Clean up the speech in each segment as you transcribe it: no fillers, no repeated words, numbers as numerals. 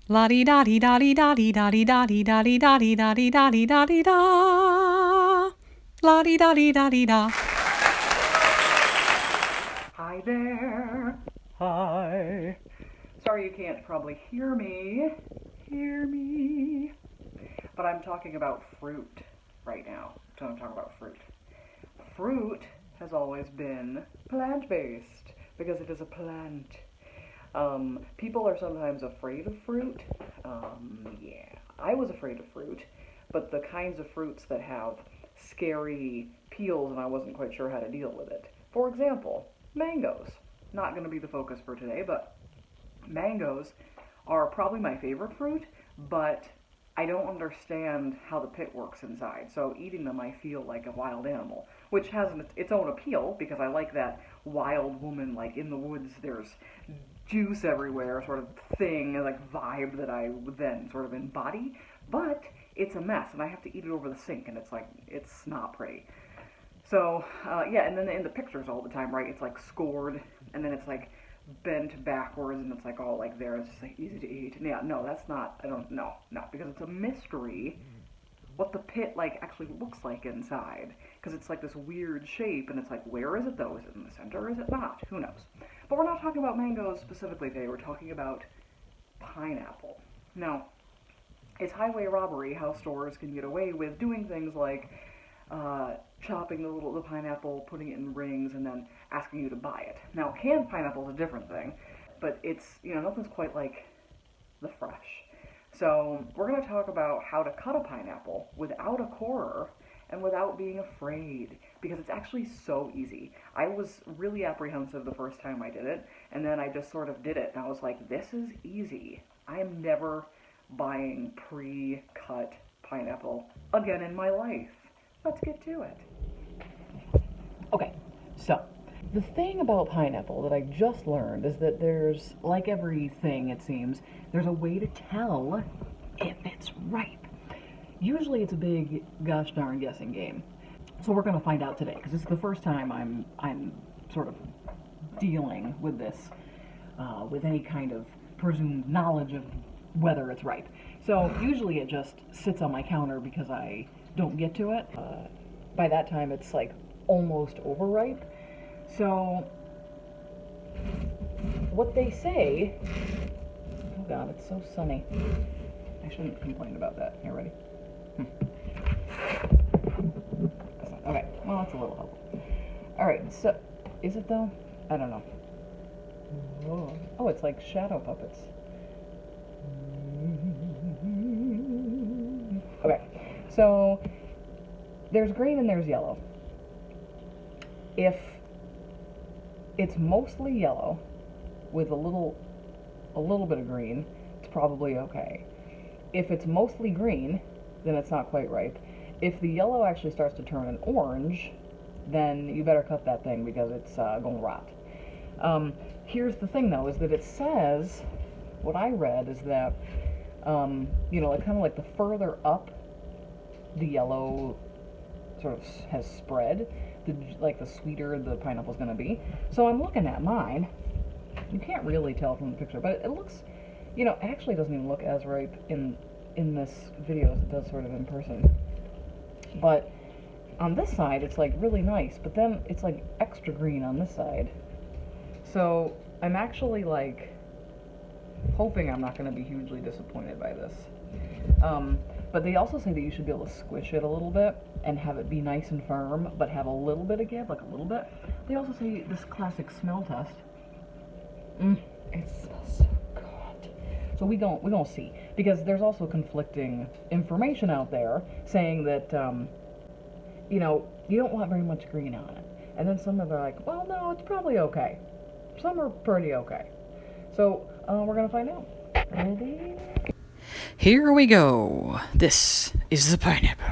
La di da di da di da di da di da di da di da di da di da di da di da. La di da di da di da. Hi there. Hi. Sorry you can't probably hear me. Hear me. But I'm talking about fruit right now. So I'm talking about fruit. Fruit has always been plant-based because it is a plant. People are sometimes afraid of fruit. Yeah, I was afraid of fruit, but the kinds of fruits that have scary peels and I wasn't quite sure how to deal with it. For example, mangoes. Not going to be the focus for today, but mangoes are probably my favorite fruit, but I don't understand how the pit works inside. So eating them, I feel like a wild animal, which has its own appeal because I like that wild woman, like in the woods, there's juice everywhere sort of thing, like vibe that I would then sort of embody. But it's a mess, and I have to eat it over the sink, and it's not pretty. So, yeah, and then in the pictures all the time, right, it's like scored, and then it's like bent backwards, and it's like all like there, it's just like easy to eat. And yeah, no, that's not, I don't, no, no, because it's a mystery what the pit like actually looks like inside, because it's like this weird shape, and it's like, where is it though? Is it in the center or is it not? Who knows? But we're not talking about mangoes specifically today, we're talking about pineapple. Now, it's highway robbery how stores can get away with doing things like chopping the pineapple, putting it in rings, and then asking you to buy it. Now, canned pineapple is a different thing, but it's, nothing's quite like the fresh. So we're going to talk about how to cut a pineapple without a corer and without being afraid, because it's actually so easy. I was really apprehensive the first time I did it, and then I just sort of did it, and I was like, this is easy. I am never buying pre-cut pineapple again in my life. Let's get to it. Okay, so the thing about pineapple that I just learned is that there's, like everything it seems, there's a way to tell if it's ripe. Usually it's a big gosh darn guessing game. So we're going to find out today, because it's the first time I'm sort of dealing with this, with any kind of presumed knowledge of whether it's ripe. So usually it just sits on my counter because I don't get to it. By that time it's like almost overripe. So what they say, oh god, it's so sunny. I shouldn't complain about that. Here, ready? Okay, well, that's a little helpful. Alright, so, is it though? I don't know. Oh, it's like shadow puppets. Okay, so there's green and there's yellow. If it's mostly yellow with a little bit of green, it's probably okay. If it's mostly green, then it's not quite ripe. If the yellow actually starts to turn an orange, then you better cut that thing because it's going to rot. Here's the thing though, is that it says, what I read is that, like kind of like the further up the yellow sort of has spread, the sweeter the pineapple's going to be. So I'm looking at mine. You can't really tell from the picture, but it looks, it actually doesn't even look as ripe in this video as it does sort of in person. But on this side, it's like really nice, but then it's like extra green on this side. So I'm actually like hoping I'm not going to be hugely disappointed by this. But they also say that you should be able to squish it a little bit and have it be nice and firm, but have a little bit of give, like a little bit. They also say this classic smell test. It smells so good. So we gonna see, because there's also conflicting information out there saying that you don't want very much green on it, and then some of them are like, well, no, it's probably okay. Some are pretty okay. So we're gonna find out. Ready? Here we go. This is the pineapple.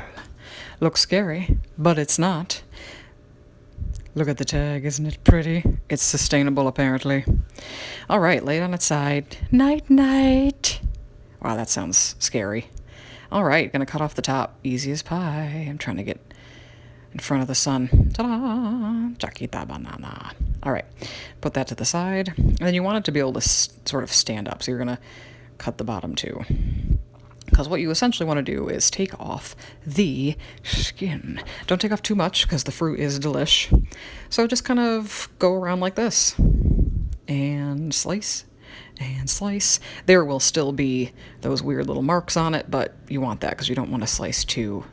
Looks scary, but it's not. Look at the tag, isn't it pretty? It's sustainable, apparently. All right, lay it on its side. Night, night. Wow, that sounds scary. All right, gonna cut off the top. Easy as pie. I'm trying to get in front of the sun. Ta-da! Chaquita banana. All right, put that to the side. And then you want it to be able to sort of stand up. So you're gonna cut the bottom too. Because what you essentially want to do is take off the skin. Don't take off too much because the fruit is delish. So just kind of go around like this. And slice. And slice. There will still be those weird little marks on it, but you want that because you don't want to slice too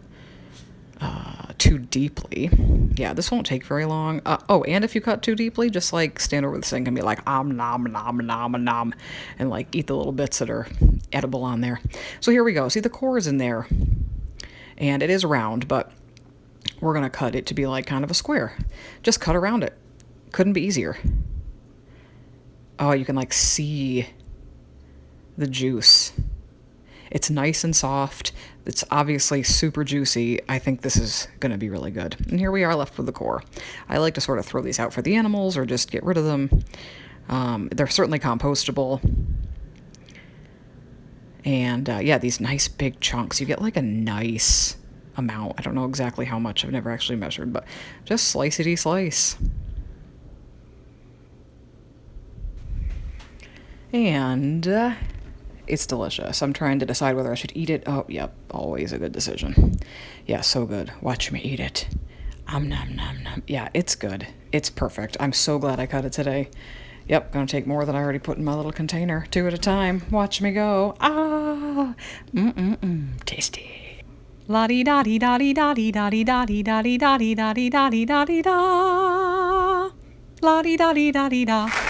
deeply. Yeah, this won't take very long. Oh, and if you cut too deeply, just like stand over the sink and be like, nom, nom, nom, nom, and like eat the little bits that are edible on there. So here we go. See, the core is in there, and it is round, but we're going to cut it to be like kind of a square. Just cut around it. Couldn't be easier. Oh, you can like see the juice. It's nice and soft. It's obviously super juicy. I think this is going to be really good. And here we are left with the core. I like to sort of throw these out for the animals or just get rid of them. They're certainly compostable. And yeah, these nice big chunks. You get like a nice amount. I don't know exactly how much. I've never actually measured, but just slicey slice. And it's delicious. I'm trying to decide whether I should eat it. Oh, yep, always a good decision. Yeah, so good. Watch me eat it. Nom nom nom. Yeah, it's good. It's perfect. I'm so glad I cut it today. Yep, gonna take more than I already put in my little container. 2 at a time. Watch me go. Ah! Tasty. La-di-da-di-da-di-da-di-da-di-da-di-da-di-da-di-da-di-da. La-di-da-di-da-di-da.